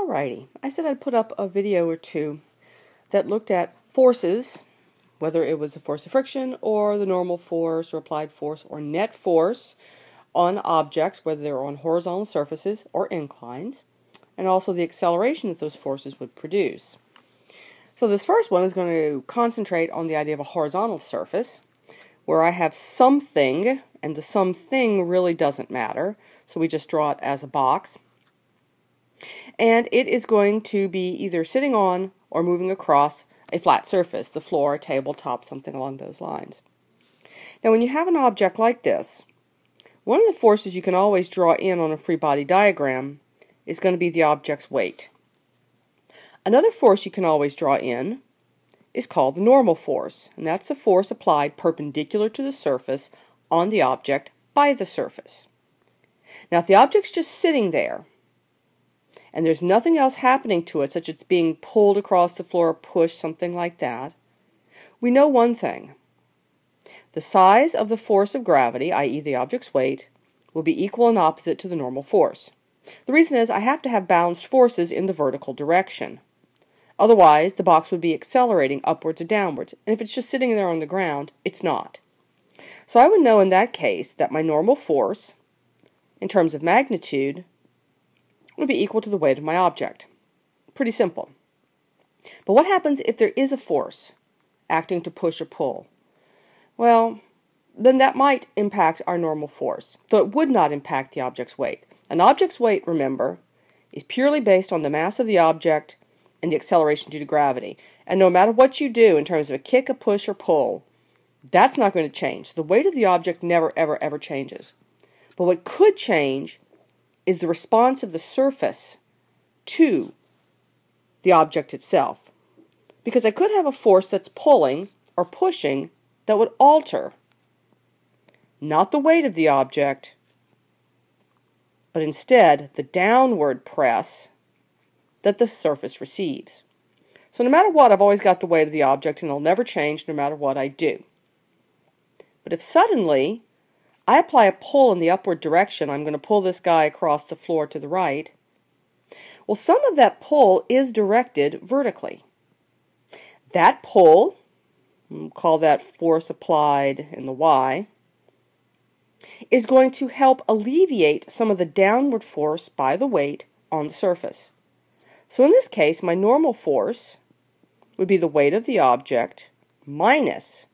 Alrighty, I said I'd put up a video or two that looked at forces, whether it was a force of friction or the normal force or applied force or net force on objects, whether they're on horizontal surfaces or inclines, and also the acceleration that those forces would produce. So this first one is going to concentrate on the idea of a horizontal surface, where I have something, and the something really doesn't matter, so we just draw it as a box. And it is going to be either sitting on or moving across a flat surface, the floor, a tabletop, something along those lines. Now when you have an object like this, one of the forces you can always draw in on a free body diagram is going to be the object's weight. Another force you can always draw in is called the normal force, and that's the force applied perpendicular to the surface on the object by the surface. Now if the object's just sitting there, and there's nothing else happening to it, such as it's being pulled across the floor or pushed, something like that, we know one thing. The size of the force of gravity, i.e. the object's weight, will be equal and opposite to the normal force. The reason is I have to have balanced forces in the vertical direction. Otherwise, the box would be accelerating upwards or downwards, and if it's just sitting there on the ground, it's not. So I would know in that case that my normal force, in terms of magnitude, would be equal to the weight of my object. Pretty simple. But what happens if there is a force acting to push or pull? Well, then that might impact our normal force, though it would not impact the object's weight. An object's weight, remember, is purely based on the mass of the object and the acceleration due to gravity. And no matter what you do in terms of a kick, a push, or pull, that's not going to change. The weight of the object never, ever, ever changes. But what could change is the response of the surface to the object itself. Because I could have a force that's pulling or pushing that would alter not the weight of the object, but instead the downward press that the surface receives. So no matter what, I've always got the weight of the object, and it'll never change no matter what I do. But if suddenly I apply a pull in the upward direction, I'm going to pull this guy across the floor to the right, well, some of that pull is directed vertically. That pull, we'll call that force applied in the Y, is going to help alleviate some of the downward force by the weight on the surface. So in this case, my normal force would be the weight of the object minus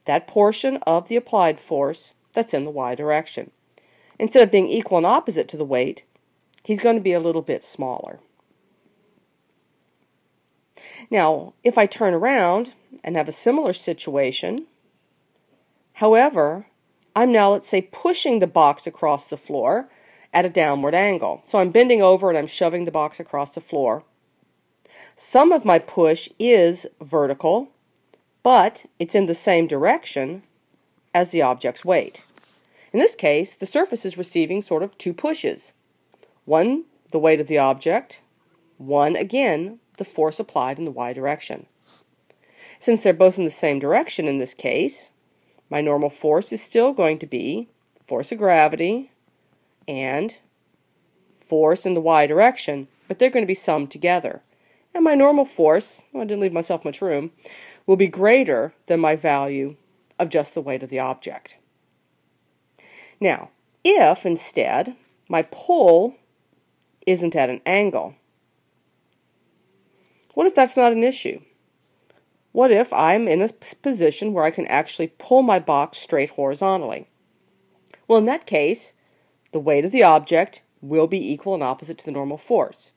that portion of the applied force that's in the Y direction. Instead of being equal and opposite to the weight, he's going to be a little bit smaller. Now, if I turn around and have a similar situation, however, I'm now, let's say, pushing the box across the floor at a downward angle. So I'm bending over and I'm shoving the box across the floor. Some of my push is vertical, but it's in the same direction as the object's weight. In this case, the surface is receiving sort of two pushes. One, the weight of the object. One, again, the force applied in the Y direction. Since they're both in the same direction in this case, my normal force is still going to be force of gravity and force in the Y direction, but they're going to be summed together. And my normal force, I didn't leave myself much room, will be greater than my value of just the weight of the object. Now, if instead my pull isn't at an angle, what if that's not an issue? What if I'm in a position where I can actually pull my box straight horizontally? Well, in that case, the weight of the object will be equal and opposite to the normal force.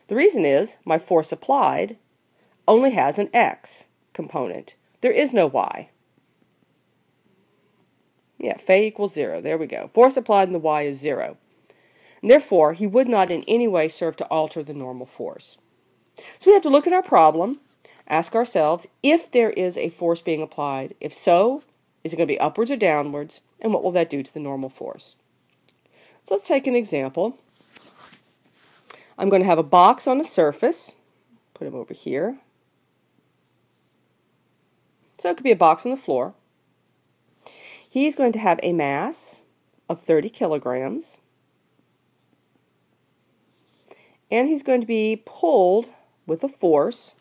The reason is my force applied only has an X component. There is no Y. Yeah, phi equals 0. There we go. Force applied in the Y is 0. And therefore, he would not in any way serve to alter the normal force. So we have to look at our problem, ask ourselves if there is a force being applied. If so, is it going to be upwards or downwards? And what will that do to the normal force? So let's take an example. I'm going to have a box on a surface. Put him over here. So it could be a box on the floor. He's going to have a mass of 30 kilograms. and he's going to be pulled with a force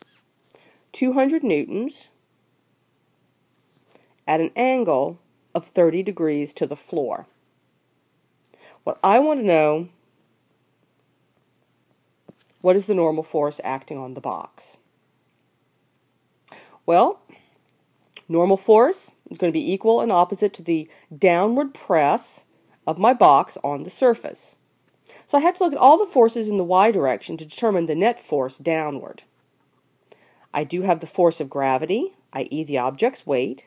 200 newtons at an angle of 30 degrees to the floor. What I want to know, what is the normal force acting on the box? Well, normal force is going to be equal and opposite to the downward press of my box on the surface. So I have to look at all the forces in the y direction to determine the net force downward. I do have the force of gravity, i.e. the object's weight,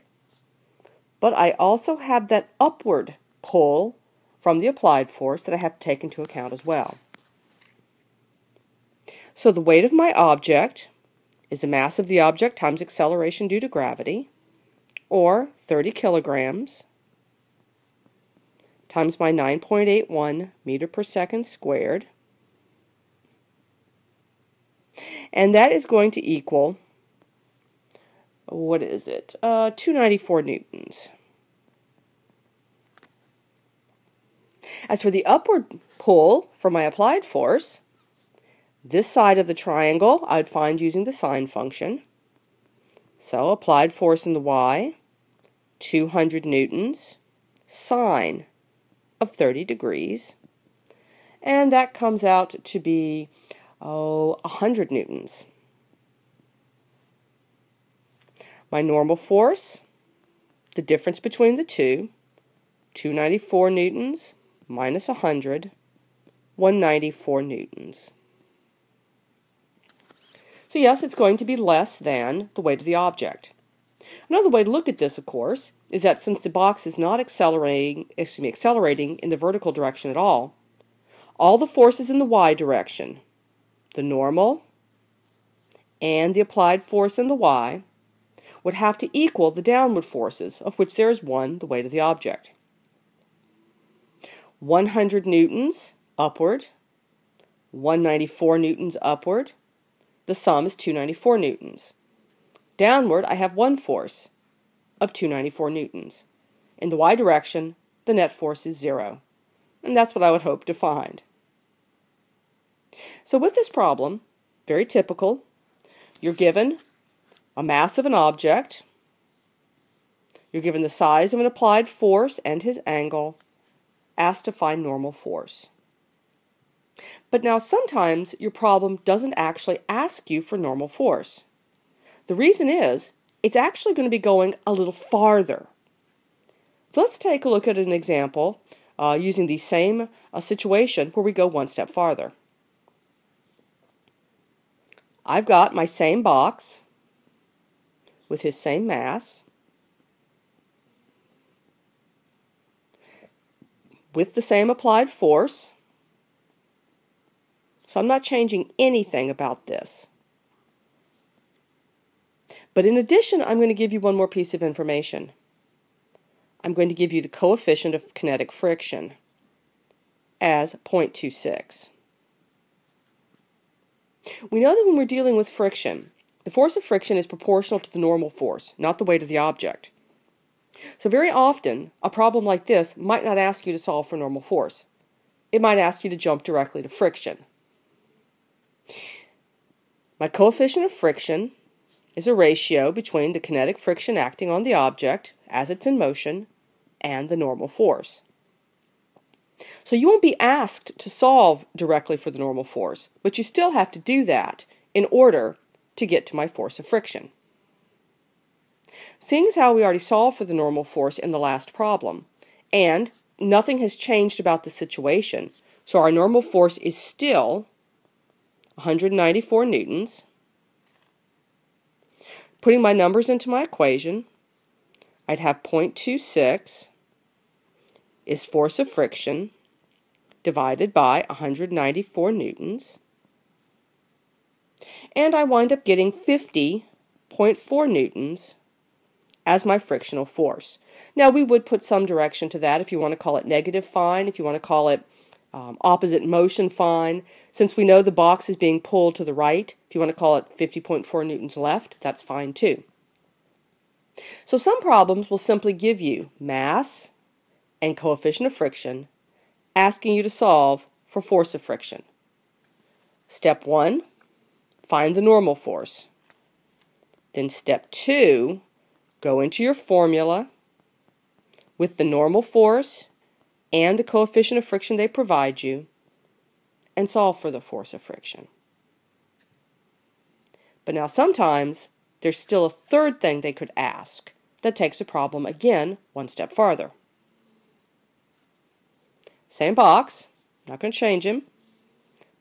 but I also have that upward pull from the applied force that I have to take into account as well. So the weight of my object is the mass of the object times acceleration due to gravity, or 30 kilograms, times my 9.81 meter per second squared. And that is going to equal, what is it, 294 newtons. As for the upward pull from my applied force, this side of the triangle I would find using the sine function. So applied force in the y, 200 newtons, sine of 30 degrees, and that comes out to be 100 newtons. My normal force, the difference between the two, 294 newtons minus 100, 194 newtons. So yes, it's going to be less than the weight of the object. Another way to look at this, of course, is that since the box is not accelerating in the vertical direction at all the forces in the y direction, the normal and the applied force in the y, would have to equal the downward forces, of which there is one, the weight of the object. 100 newtons upward, 194 newtons upward. The sum is 294 newtons. Downward, I have one force of 294 newtons. In the y direction, the net force is 0. And that's what I would hope to find. So with this problem, very typical, you're given a mass of an object, you're given the size of an applied force and his angle, asked to find normal force. But now sometimes your problem doesn't actually ask you for normal force. The reason is, it's actually going to be going a little farther. So let's take a look at an example using the same situation where we go one step farther. I've got my same box with his same mass, with the same applied force. So I'm not changing anything about this. But in addition, I'm going to give you one more piece of information. I'm going to give you the coefficient of kinetic friction as 0.26. We know that when we're dealing with friction, the force of friction is proportional to the normal force, not the weight of the object. So very often, a problem like this might not ask you to solve for normal force. It might ask you to jump directly to friction. My coefficient of friction is a ratio between the kinetic friction acting on the object as it's in motion and the normal force. So you won't be asked to solve directly for the normal force, but you still have to do that in order to get to my force of friction. Seeing as how we already solved for the normal force in the last problem, and nothing has changed about the situation, so our normal force is still 194 newtons. Putting my numbers into my equation, I'd have 0.26 is force of friction divided by 194 newtons. And I wind up getting 50.4 newtons as my frictional force. Now we would put some direction to that. If you want to call it negative, fine. If you want to call it opposite motion, fine. Since we know the box is being pulled to the right, if you want to call it 50.4 newtons left, that's fine too. So some problems will simply give you mass and coefficient of friction, asking you to solve for force of friction. Step 1, find the normal force. Then step 2, go into your formula with the normal force and the coefficient of friction they provide you and solve for the force of friction. But now sometimes there's still a third thing they could ask that takes the problem again one step farther. Same box, not going to change him.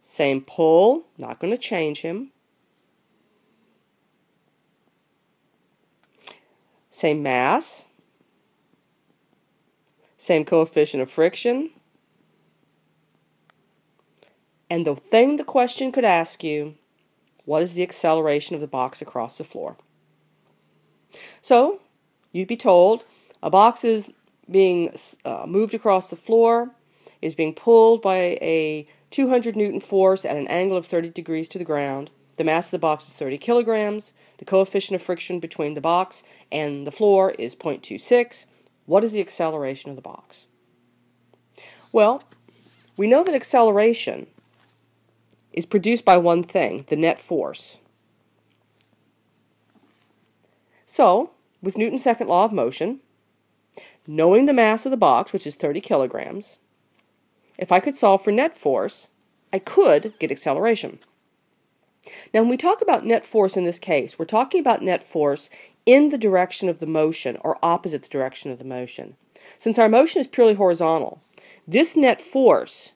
Same pull, not going to change him. Same mass. Same coefficient of friction. And the thing the question could ask you, what is the acceleration of the box across the floor? So, you'd be told a box is being moved across the floor, is being pulled by a 200 Newton force at an angle of 30 degrees to the ground. The mass of the box is 30 kilograms. The coefficient of friction between the box and the floor is 0.26. What is the acceleration of the box? Well, we know that acceleration is produced by one thing, the net force. So, with Newton's second law of motion, knowing the mass of the box, which is 30 kilograms, if I could solve for net force, I could get acceleration. Now, when we talk about net force in this case, we're talking about net force in the direction of the motion or opposite the direction of the motion. Since our motion is purely horizontal, this net force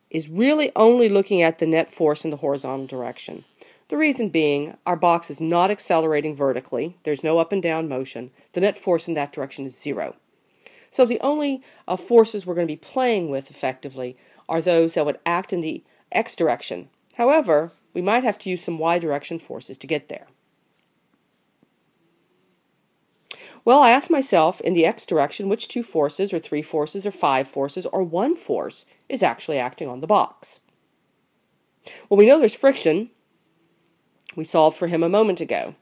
is really only looking at the net force in the horizontal direction. The reason being, our box is not accelerating vertically. There's no up and down motion. The net force in that direction is 0. So the only forces we're going to be playing with effectively are those that would act in the x direction. However, we might have to use some y direction forces to get there. Well, I asked myself in the x direction which 2 forces or 3 forces or 5 forces or 1 force is actually acting on the box. Well, we know there's friction. We solved for him a moment ago.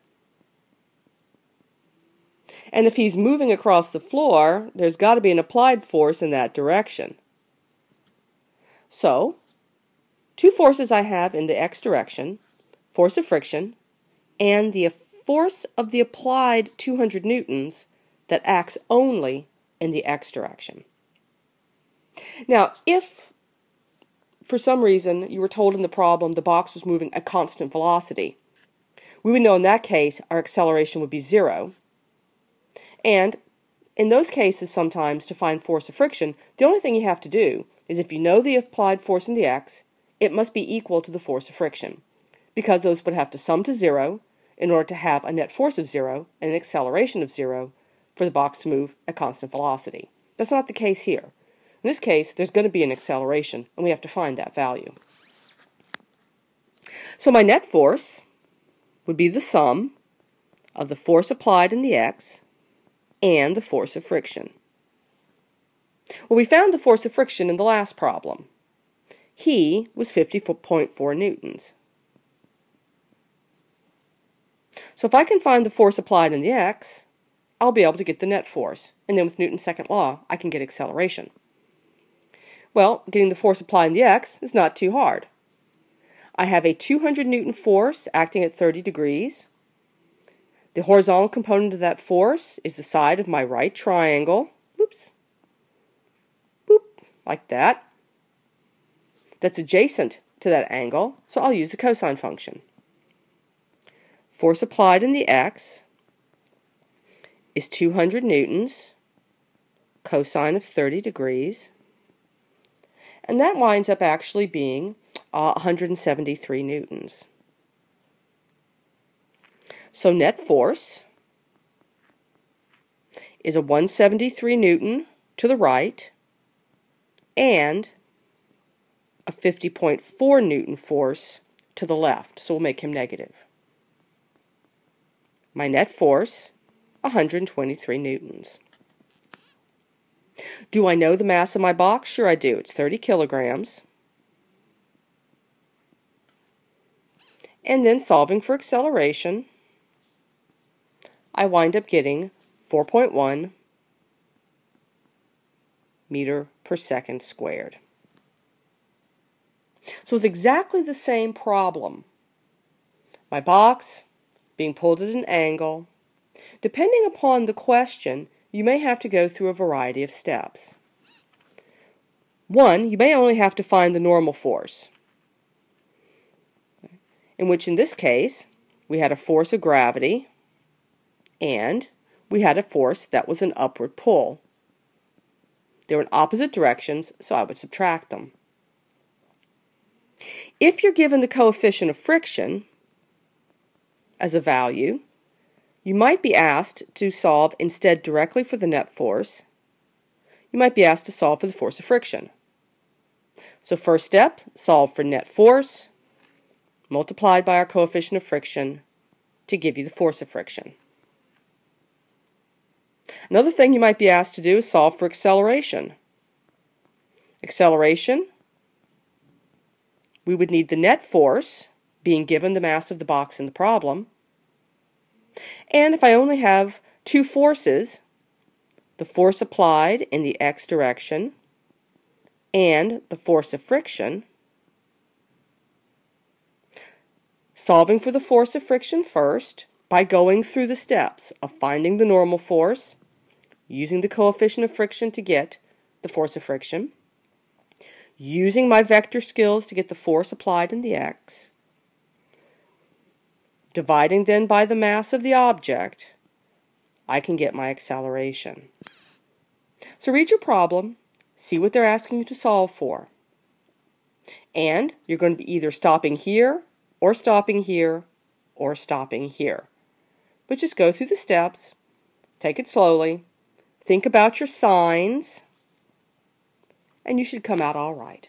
And if he's moving across the floor, there's got to be an applied force in that direction. So, 2 forces I have in the x direction, force of friction, and the force of the applied 200 newtons that acts only in the x direction. Now, if for some reason you were told in the problem the box was moving at constant velocity, we would know in that case our acceleration would be 0. And in those cases sometimes to find force of friction, the only thing you have to do is if you know the applied force in the x, it must be equal to the force of friction, because those would have to sum to 0 in order to have a net force of 0 and an acceleration of 0 for the box to move at constant velocity. That's not the case here. In this case, there's going to be an acceleration, and we have to find that value. So my net force would be the sum of the force applied in the x and the force of friction. Well, we found the force of friction in the last problem. He was 50.4 newtons. So if I can find the force applied in the x, I'll be able to get the net force. And then with Newton's second law, I can get acceleration. Well, getting the force applied in the x is not too hard. I have a 200 Newton force acting at 30 degrees. The horizontal component of that force is the side of my right triangle. Oops. Boop. Like that. That's adjacent to that angle, so I'll use the cosine function. Force applied in the x is 200 newtons, cosine of 30 degrees, and that winds up actually being 173 newtons. So net force is a 173 newton to the right and a 50.4 newton force to the left, so we'll make him negative. My net force, 123 newtons. Do I know the mass of my box? Sure I do. It's 30 kilograms. And then solving for acceleration, I wind up getting 4.1 meter per second squared. So with exactly the same problem, my box being pulled at an angle, depending upon the question, you may have to go through a variety of steps. One, you may only have to find the normal force, in which in this case, we had a force of gravity and we had a force that was an upward pull. They were in opposite directions, so I would subtract them. If you're given the coefficient of friction as a value, you might be asked to solve instead directly for the net force. You might be asked to solve for the force of friction. So first step, solve for net force multiplied by our coefficient of friction to give you the force of friction. Another thing you might be asked to do is solve for acceleration. Acceleration, we would need the net force, being given the mass of the box in the problem. And if I only have two forces, the force applied in the x direction and the force of friction, solving for the force of friction first by going through the steps of finding the normal force, using the coefficient of friction to get the force of friction, using my vector skills to get the force applied in the x, dividing then by the mass of the object, I can get my acceleration. So read your problem, see what they're asking you to solve for. And you're going to be either stopping here, or stopping here, or stopping here. But just go through the steps, take it slowly, think about your signs, and you should come out all right.